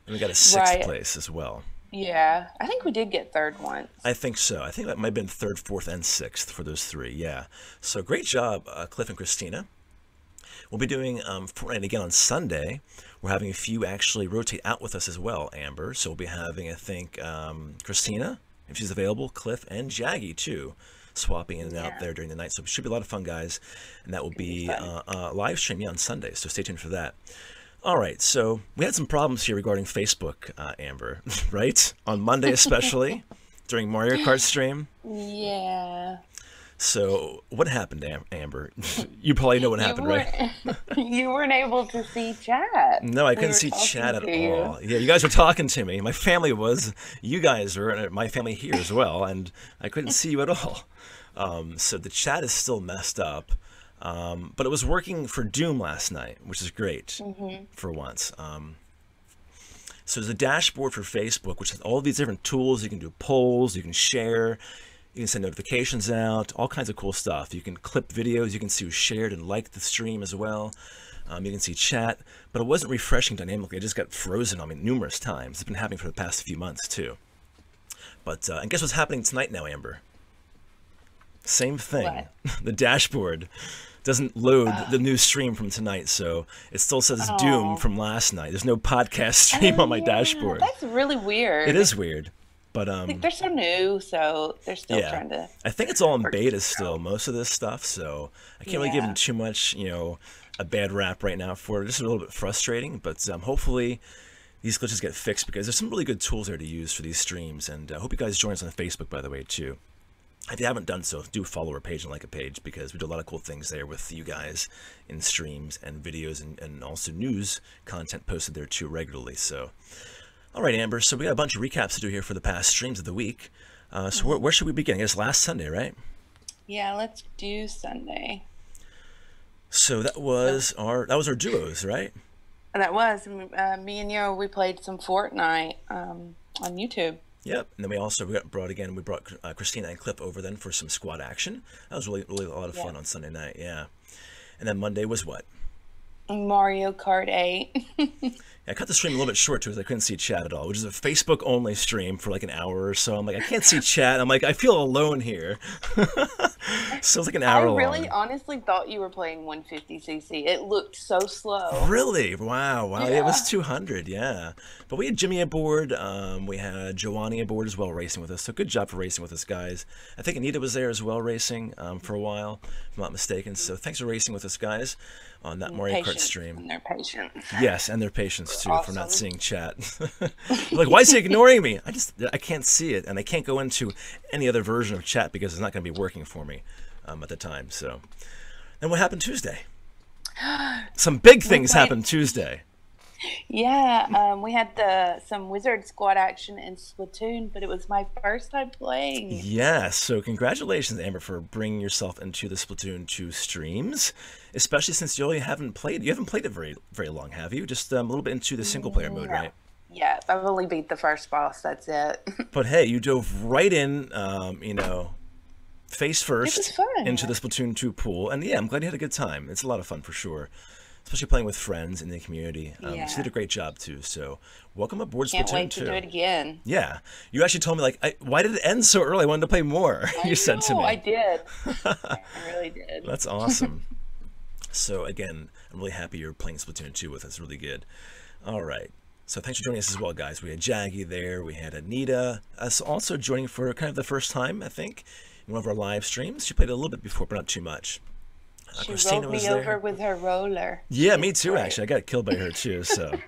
And we got a 6th place as well. Yeah, I think we did get third once. I think so. I think that might have been 3rd, 4th, and 6th for those 3, yeah. So great job, Cliff and Christina. We'll be doing Fortnite again on Sunday. We're having a few actually rotate out with us as well, Amber. So we'll be having, I think, Christina, if she's available, Cliff, and Jaggy, too, swapping in and out there during the night. So it should be a lot of fun, guys. And that will be a live stream on Sunday, so stay tuned for that. All right, so we had some problems here regarding Facebook, Amber, right? On Monday especially, during Mario Kart stream. Yeah. So what happened, Amber? You probably know what happened, right? You weren't able to see chat. No, I couldn't see chat at all. Yeah, you guys were talking to me. My family was. You guys were, and my family here as well, and I couldn't see you at all. So the chat is still messed up. But it was working for Doom last night, which is great for once. So there's a dashboard for Facebook, which has all these different tools. You can do polls, you can share, you can send notifications out, all kinds of cool stuff. You can clip videos, you can see who shared and liked the stream as well. You can see chat, but it wasn't refreshing dynamically. It just got frozen on me numerous times. It's been happening for the past few months too. But and guess what's happening tonight now, Amber? Same thing. The dashboard doesn't load the new stream from tonight, so it still says Doom from last night. There's no podcast stream on my dashboard. That's really weird. It is weird, but they're so new, so they're still trying to. I think it's all in beta still, most of this stuff. So I can't really give them too much, a bad rap right now for it. Just a little bit frustrating, but hopefully these glitches get fixed because there's some really good tools there to use for these streams. And I hope you guys join us on Facebook, by the way, too. If you haven't done so, do follow our page and like a page because we do a lot of cool things there with you guys in streams and videos and also news content posted there too regularly. So, all right, Amber. So we got a bunch of recaps to do here for the past streams of the week. So where should we begin? I guess last Sunday, right? Yeah, let's do Sunday. So that was our duos, right? That was me and Yo. We played some Fortnite on YouTube. Yep, and then we brought Christina and Cliff over then for some squad action. That was really a lot of fun on Sunday night, yeah. And then Monday was what? Mario Kart 8. I cut the stream a little bit short too because I couldn't see chat at all, which is a Facebook only stream for like an hour or so. I'm like, I can't see chat. I'm like, I feel alone here. So it's like an hour long. I really honestly thought you were playing 150cc. It looked so slow. Really? Wow. Yeah. It was 200, yeah. But we had Jimmy aboard. We had Joanny aboard as well racing with us. So good job for racing with us, guys. I think Anita was there as well racing for a while, if I'm not mistaken. So thanks for racing with us, guys, on that Mario Kart stream. And their patience. Yes, and their patience too for not seeing chat. Like, why is he ignoring me? I can't see it, and I can't go into any other version of chat because it's not going to be working for me at the time. So, then what happened Tuesday? Some big things happened Tuesday. Yeah, we had some Wizard Squad action in Splatoon, but it was my first time playing. Yeah, so congratulations, Amber, for bringing yourself into the Splatoon 2 streams, especially since you haven't played it very long, have you? Just a little bit into the single player mode, right? Yeah, I've only beat the first boss, that's it. But hey, you dove right in, face It first was fun. into the Splatoon 2 pool, and yeah, I'm glad you had a good time. It's a lot of fun for sure, especially playing with friends in the community. So you did a great job too. So welcome aboard Can't Splatoon wait 2. to do it again. Yeah, you actually told me like, why did it end so early? I wanted to play more. You said to me. I did. I really did. That's awesome. So again, I'm really happy you're playing Splatoon 2 with us. Really good. All right. So thanks for joining us as well, guys. We had Jaggy there. We had Anita. Us also joining for kind of the first time, I think, in one of our live streams. She played a little bit before, but not too much. She Christina rolled was me there. over with her roller. Yeah, me too, actually. I got killed by her too, so.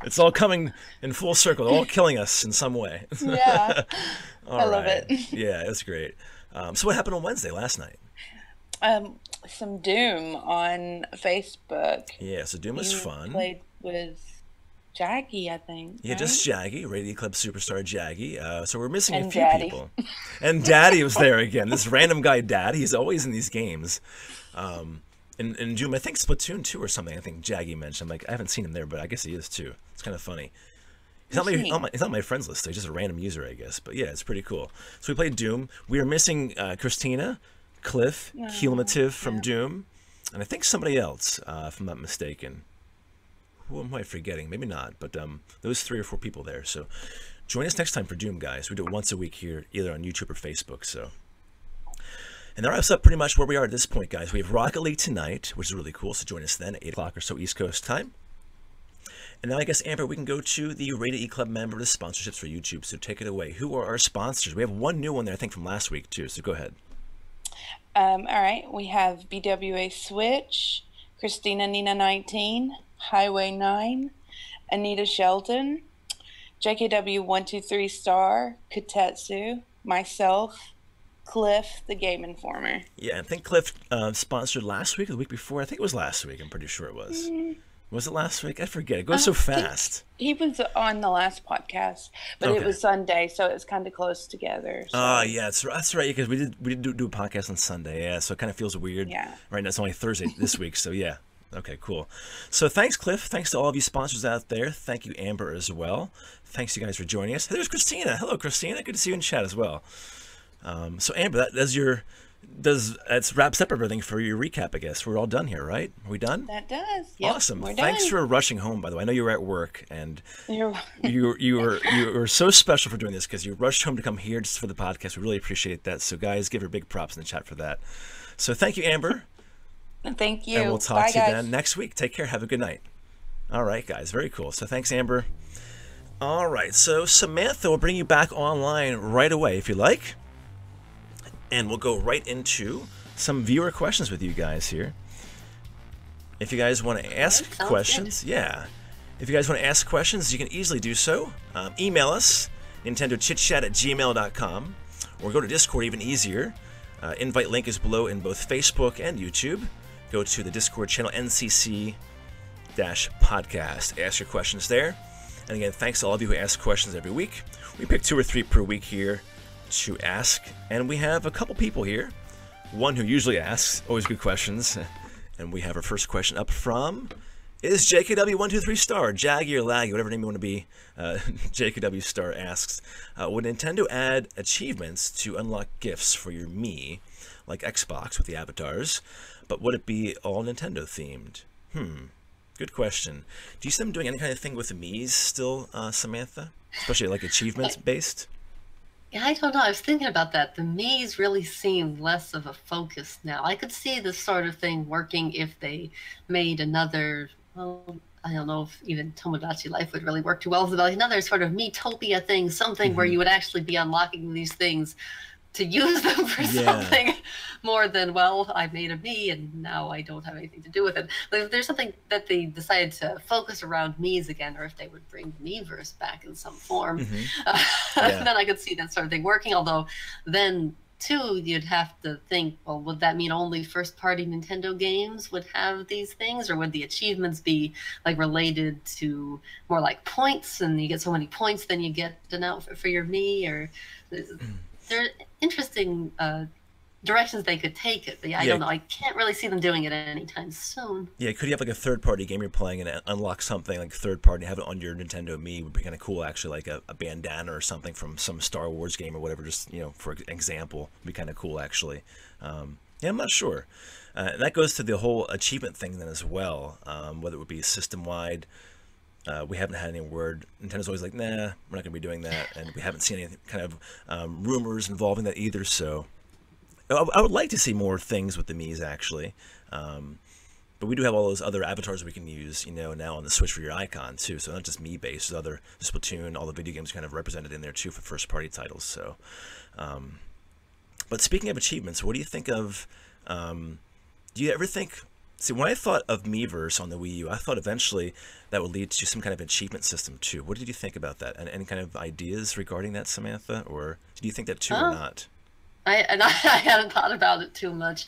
It's all coming in full circle. They're all killing us in some way. Yeah. All I love right. it. Yeah, it's great. So what happened on Wednesday, last night? Some Doom on Facebook. Yeah, so Doom was You fun. Played with Jaggy, I think. Yeah, right? just Jaggy, Radio Club superstar Jaggy. So we're missing a And few Daddy. people. And Daddy was there again. This random guy, Daddy. He's always in these games. In Doom, I think Splatoon 2 or something. I think Jaggy mentioned. I'm like, I haven't seen him there, but I guess he is too. It's kind of funny. He's not he's not my friends list. He's just a random user, I guess. But yeah, it's pretty cool. So we played Doom. We are missing Christina, Cliff, Cumulative from Doom, and I think somebody else, if I'm not mistaken. Who am I forgetting? Maybe not, but those 3 or 4 people there. So join us next time for Doom, guys. We do it once a week here, either on YouTube or Facebook. So, and that wraps up pretty much where we are at this point, guys. We have Rocket League tonight, which is really cool. So join us then at 8 o'clock or so East Coast time. And now I guess, Amber, we can go to the Rated E Club member, the sponsorships for YouTube. So take it away. Who are our sponsors? We have one new one there, I think, from last week too. So go ahead. All right, we have BWA Switch, Christina Nina 19, Highway 9, Anita Shelton, JKW 123 Star, Katetsu, myself, Cliff, the Game Informer. Yeah, I think Cliff sponsored last week or the week before. I think it was last week. I'm pretty sure it was. Was it last week? I forget. It goes so fast. He was on the last podcast, but Okay. it was Sunday, so it was kind of close together. So. Yeah, that's right. Because we did do a podcast on Sunday. Yeah, so it kind of feels weird. Yeah. Right now it's only Thursday this week. So yeah. Okay, cool. So thanks, Cliff. Thanks to all of you sponsors out there. Thank you, Amber, as well. Thanks you guys for joining us. Hey, there's Christina. Hello, Christina. Good to see you in chat as well. So Amber, that wraps up everything for your recap, I guess. We're all done here, right? Are we done? That does. Yep, Awesome. We're Thanks done. for rushing home, by the way. I know you were at work, and You're you were so special for doing this because you rushed home to come here just for the podcast. We really appreciate that. So, guys, give her big props in the chat for that. So, thank you, Amber. Thank you. And we'll talk Bye, to you guys. then next week. Take care. Have a good night. All right, guys. Very cool. So, thanks, Amber. All right. So, Samantha will bring you back online right away if you like. And we'll go right into some viewer questions with you guys here. If you guys want to ask sounds questions, yeah. If you guys want to ask questions, you can easily do so. Email us, nintendochitchat@gmail.com, or go to Discord, even easier. Invite link is below in both Facebook and YouTube. Go to the Discord channel, NCC-podcast. Ask your questions there. And again, thanks to all of you who ask questions every week. We pick 2 or 3 per week here to ask, and we have a couple people here. One who usually asks, always good questions. And we have our first question up from is JKW123 Star, Jaggy or Laggy, whatever name you want to be. JKW Star asks, would Nintendo add achievements to unlock gifts for your Mii, like Xbox with the avatars, but would it be all Nintendo themed? Good question. Do you see them doing any kind of thing with the Miis still, Samantha? Especially like achievements based? Yeah, I don't know. I was thinking about that. The Mii's really seem less of a focus now. I could see this sort of thing working if they made another, well, I don't know if even Tomodachi Life would really work too well, but another sort of Miitopia thing, something where you would actually be unlocking these things to use them for something more than, well, I made a Mii and now I don't have anything to do with it. But if there's something that they decided to focus around Mii's again, or if they would bring the Miiverse back in some form, then I could see that sort of thing working. Although then too, you'd have to think, well, would that mean only first-party Nintendo games would have these things, or would the achievements be like related to more like points, and you get so many points, then you get an outfit for your Mii? Or there are interesting directions they could take it, but I don't know. I can't really see them doing it anytime soon. Yeah, could you have like a third-party game you're playing and unlock something like third-party, have it on your Nintendo Mii? Would be kind of cool, actually, like a bandana or something from some Star Wars game or whatever. Just for example, would be kind of cool, actually. Yeah, I'm not sure. And that goes to the whole achievement thing then as well. Whether it would be system-wide. We haven't had any word. Nintendo's always like, nah, we're not going to be doing that, and we haven't seen any kind of rumors involving that either. So I would like to see more things with the Mii's, actually. But we do have all those other avatars we can use, now on the Switch for your icon, too. So not just Mii-based, there's other Splatoon, all the video games kind of represented in there, too, for first-party titles. So, but speaking of achievements, what do you think of, do you ever think, see, when I thought of Miiverse on the Wii U, I thought eventually that would lead to some kind of achievement system, too. What did you think about that? And any kind of ideas regarding that, Samantha? Or do you think that, too, or not? I hadn't thought about it too much.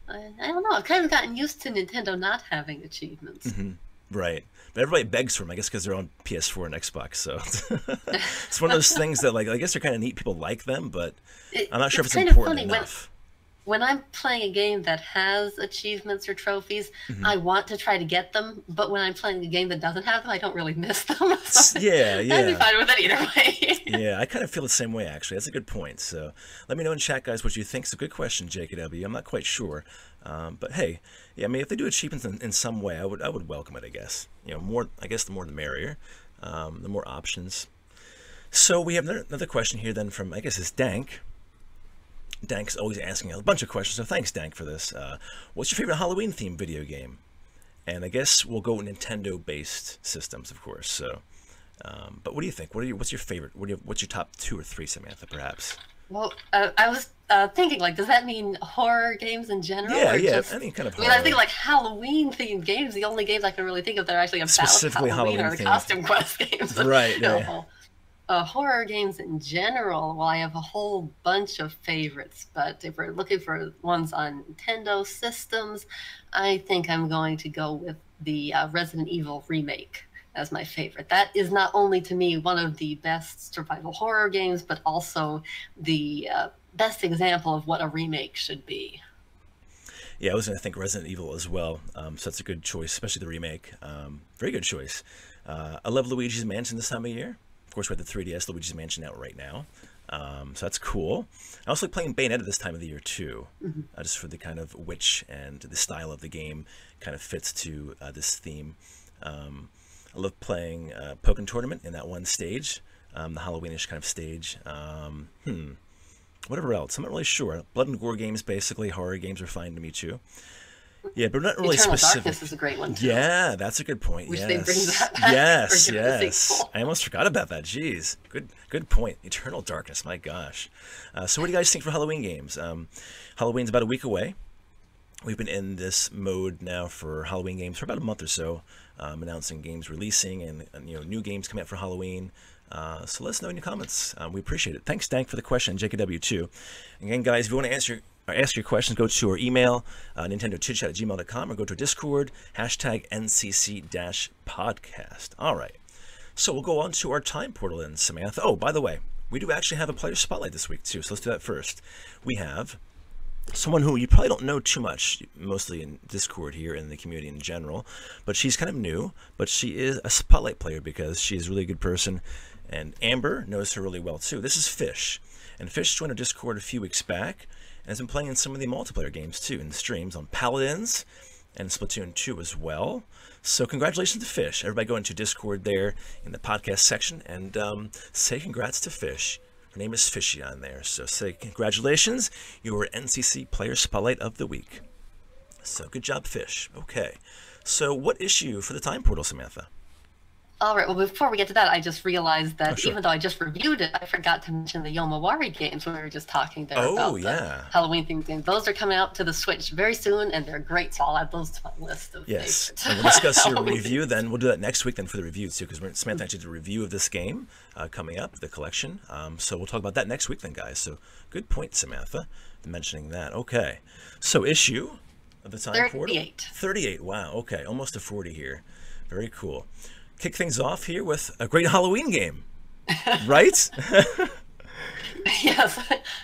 I don't know. I've kind of gotten used to Nintendo not having achievements. Mm-hmm. Right. But everybody begs for them, I guess, because they're on PS4 and Xbox. So it's one of those things that, like, I guess they're kind of neat. People like them, but I'm not sure if it's important enough. When I'm playing a game that has achievements or trophies, I want to try to get them. But when I'm playing a game that doesn't have them, I don't really miss them. So yeah. I'd be fine with it either way. Yeah, I kind of feel the same way, actually. That's a good point. So let me know in chat, guys, what you think. It's a good question, JKW. I'm not quite sure. But hey, yeah, I mean, if they do achievements in some way, I would welcome it, I guess. More, I guess the more the merrier. The more options. So we have another question here then from, I guess it's Dank. Dank's always asking a bunch of questions, so thanks, Dank, for this. What's your favorite Halloween-themed video game? And I guess we'll go Nintendo-based systems, of course. So, but what do you think? What's your favorite? What's your top 2 or 3, Samantha, perhaps? Well, I was thinking, like, does that mean horror games in general? Yeah, or yeah, just, any kind of horror. I mean, I think, like, Halloween-themed games, the only games I can really think of that are actually about specifically Halloween are the Costume Quest games. Right, yeah. Horror games in general, well, I have a whole bunch of favorites, but if we're looking for ones on Nintendo systems, I think I'm going to go with the Resident Evil remake as my favorite. That is not only, to me, one of the best survival horror games, but also the best example of what a remake should be. Yeah, I was going to think Resident Evil as well, so that's a good choice, especially the remake. Very good choice. I love Luigi's Mansion this time of year. Of course, we have the 3DS Luigi's Mansion out right now, so that's cool. I also like playing Bayonetta this time of the year, too, just for the kind of witch and the style of the game kind of fits to this theme. I love playing Pokken Tournament in that one stage, the Halloweenish kind of stage. Whatever else, I'm not really sure. Blood and gore games, basically. Horror games are fine to me, too. Yeah, but not really Eternal specific. Darkness is a great one, too. Yeah, that's a good point. Wish yes. they bring that back. Yes. I almost forgot about that. Jeez. Good point. Eternal Darkness, my gosh. So what do you guys think for Halloween games? Halloween's about a week away. We've been in this mode now for Halloween games for about a month or so, announcing games releasing and new games coming out for Halloween. So let us know in your comments. We appreciate it. Thanks, Dank, for the question, JKW too. Again, guys, if you want to ask your questions, go to our email, nintendochitchat@gmail.com, or go to Discord, #NCC-podcast. All right. So we'll go on to our time portal then, Samantha. Oh, by the way, we do actually have a player spotlight this week, too. So let's do that first. We have someone who you probably don't know too much, mostly in Discord here in the community in general, but she's kind of new, but she is a spotlight player because she's a really good person, and Amber knows her really well, too. This is Fish, and Fish joined our Discord a few weeks back, and has been playing in some of the multiplayer games, too, in the streams on Paladins and Splatoon 2 as well. So congratulations to Fish. Everybody go into Discord there in the podcast section and say congrats to Fish. Her name is Fishy on there. So say congratulations. You were NCC Player Spotlight of the Week. So good job, Fish. Okay. So what issue for the time portal, Samantha? All right. Well, before we get to that, I just realized that even though I just reviewed it, I forgot to mention the Yomawari games when we were just talking there about the Halloween-themed games. Those are coming out to the Switch very soon, and they're great, so I'll add those to my list of favorites. And we'll discuss your review then. We'll do that next week then for the review, too, because Samantha actually did a review of this game coming up, the collection. So we'll talk about that next week then, guys. So good point, Samantha, mentioning that. Okay. So issue of the time portal? 38. Wow. Okay. Almost a 40 here. Very cool. Kick things off here with a great Halloween game, right? Yes,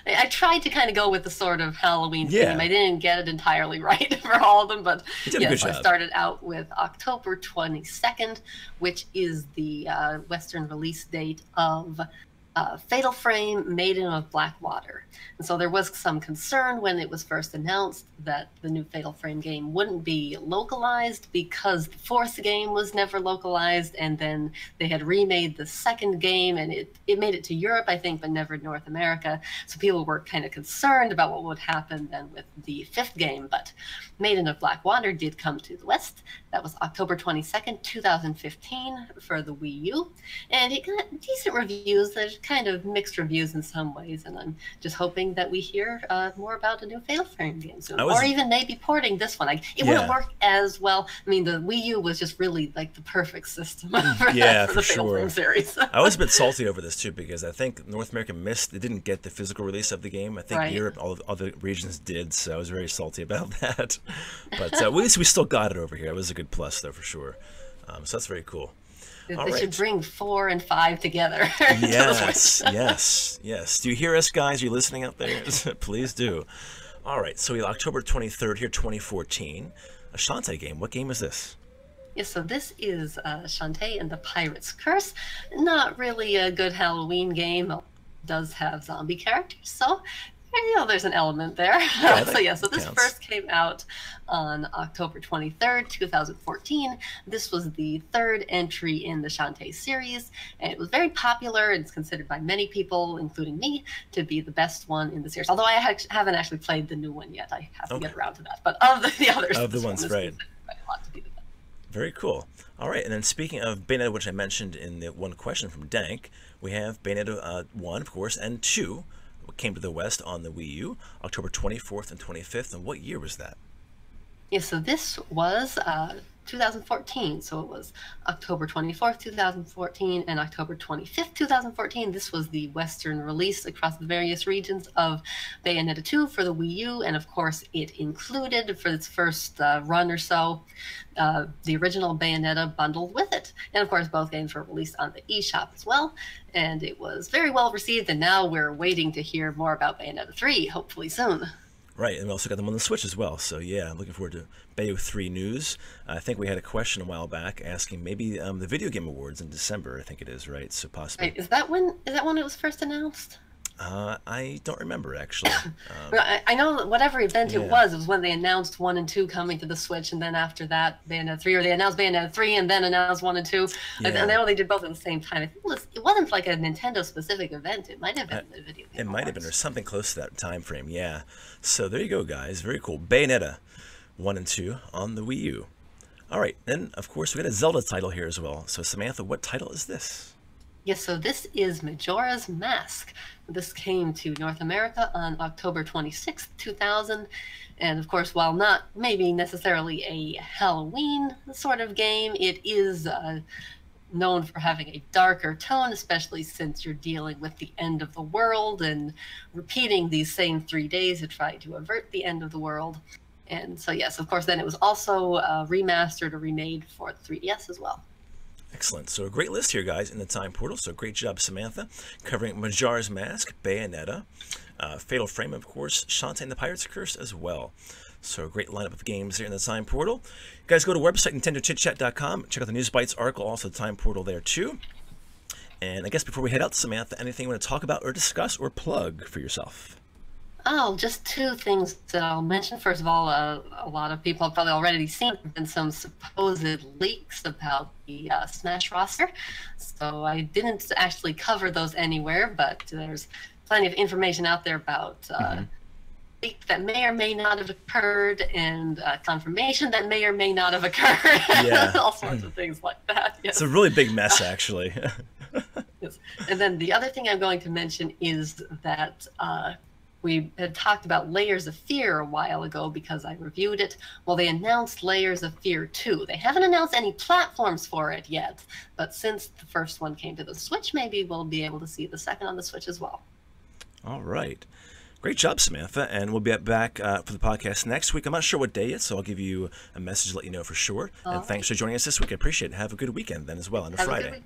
I tried to kind of go with the sort of Halloween theme. I didn't get it entirely right for all of them, but yes, I started out with October 22nd, which is the Western release date of Fatal Frame Maiden of Black Water. And so there was some concern when it was first announced that the new Fatal Frame game wouldn't be localized because the fourth game was never localized, and then they had remade the second game and it made it to Europe, I think, but never North America. So people were kind of concerned about what would happen then with the fifth game, but Maiden of Black Water did come to the West. That was October 22nd, 2015 for the Wii U, and it got decent reviews. There's kind of mixed reviews in some ways, and I'm just hoping that we hear more about a new Fatal Frame game soon, or even maybe porting this one. It wouldn't work as well. I mean, the Wii U was just really like the perfect system for the Fatal Frame series. I was a bit salty over this too because I think North America missed. They didn't get the physical release of the game. I think Europe, all the other regions did, so I was very salty about that. But at least we still got it over here. It was a good plus, though, for sure. So that's very cool. They should bring 4 and 5 together. Yes. Do you hear us, guys? Are you listening out there? Please do. All right, so we have October 23rd here, 2014. A Shantae game. What game is this? Yes, so this is Shantae and the Pirate's Curse. Not really a good Halloween game. It does have zombie characters, so there's an element there. So this first came out on October 23rd, 2014. This was the third entry in the Shantae series, and it was very popular. It's considered by many people, including me, to be the best one in the series. Although I haven't actually played the new one yet. I have to get around to that. But of the others, of the ones, right. Very cool. All right, and then speaking of Bayonetta, which I mentioned in the one question from Dank, we have Bayonetta 1, of course, and 2. Came to the West on the Wii U, October 24th and 25th. And what year was that? Yeah, so this was 2014. So it was October 24th, 2014, and October 25th, 2014. This was the Western release across the various regions of Bayonetta 2 for the Wii U. And of course, it included, for its first run or so, the original Bayonetta bundled with it. And of course, both games were released on the eShop as well. And it was very well received. And now we're waiting to hear more about Bayonetta 3, hopefully soon. Right, and we also got them on the Switch as well. So yeah, I'm looking forward to Bayo 3 news. I think we had a question a while back asking maybe the Video Game Awards in December. I think it is, right? So possibly. Right. Is that when it was first announced? I don't remember actually. I know whatever event it was when they announced 1 and 2 coming to the Switch, and then after that Bayonetta 3, or they announced Bayonetta 3 and then announced 1 and 2. And I know they did both at the same time. I think it wasn't like a Nintendo specific event. It might have been the Video Game Awards. Might have been, or something close to that time frame. Yeah. So there you go, guys. Very cool. Bayonetta 1 and 2 on the Wii U. All right, then of course we got a Zelda title here as well. So Samantha, what title is this? Yes, so this is Majora's Mask. This came to North America on October 26th, 2000. And of course, while not maybe necessarily a Halloween sort of game, it is known for having a darker tone, especially since you're dealing with the end of the world and repeating these same 3 days to try to avert the end of the world. And so, yes, of course, then it was also remastered or remade for the 3DS as well. Excellent. So a great list here, guys, in the time portal. So great job, Samantha, covering Majora's Mask, Bayonetta, Fatal Frame, of course, Shantae and the Pirate's Curse as well. So a great lineup of games here in the time portal. You guys go to our website, NintendoChitChat.com. Check out the News Bites article, also the time portal there too. And I guess before we head out, Samantha, anything you want to talk about or discuss or plug for yourself? Oh, just 2 things that I'll mention. First of all, a lot of people have probably already seen some supposed leaks about the Smash roster. So I didn't actually cover those anywhere, but there's plenty of information out there about leak that may or may not have occurred, and confirmation that may or may not have occurred. Yeah. All sorts of things like that. Yes. It's a really big mess, actually. Yes. And then the other thing I'm going to mention is that we had talked about Layers of Fear a while ago because I reviewed it. Well, they announced Layers of Fear 2. They haven't announced any platforms for it yet, but since the first one came to the Switch, maybe we'll be able to see the second on the Switch as well. All right. Great job, Samantha. And we'll be back for the podcast next week. I'm not sure what day it's, so I'll give you a message to let you know for sure. And thanks for joining us this week. I appreciate it. Have a good weekend then as well, on a Friday.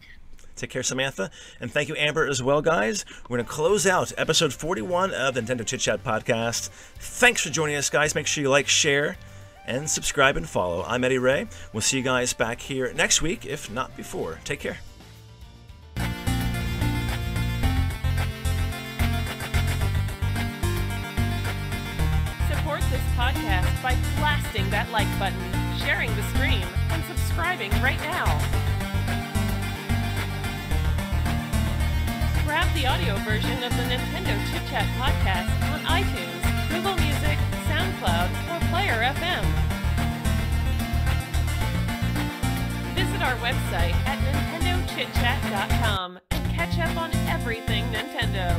Take care, Samantha. And thank you, Amber, as well, guys. We're going to close out episode 41 of the Nintendo Chit Chat podcast. Thanks for joining us, guys. Make sure you like, share, and subscribe and follow. I'm Eddie Ray. We'll see you guys back here next week, if not before. Take care. Support this podcast by blasting that like button, sharing the stream, and subscribing right now. Grab the audio version of the Nintendo Chit Chat podcast on iTunes, Google Music, SoundCloud, or Player FM. Visit our website at nintendochitchat.com and catch up on everything Nintendo.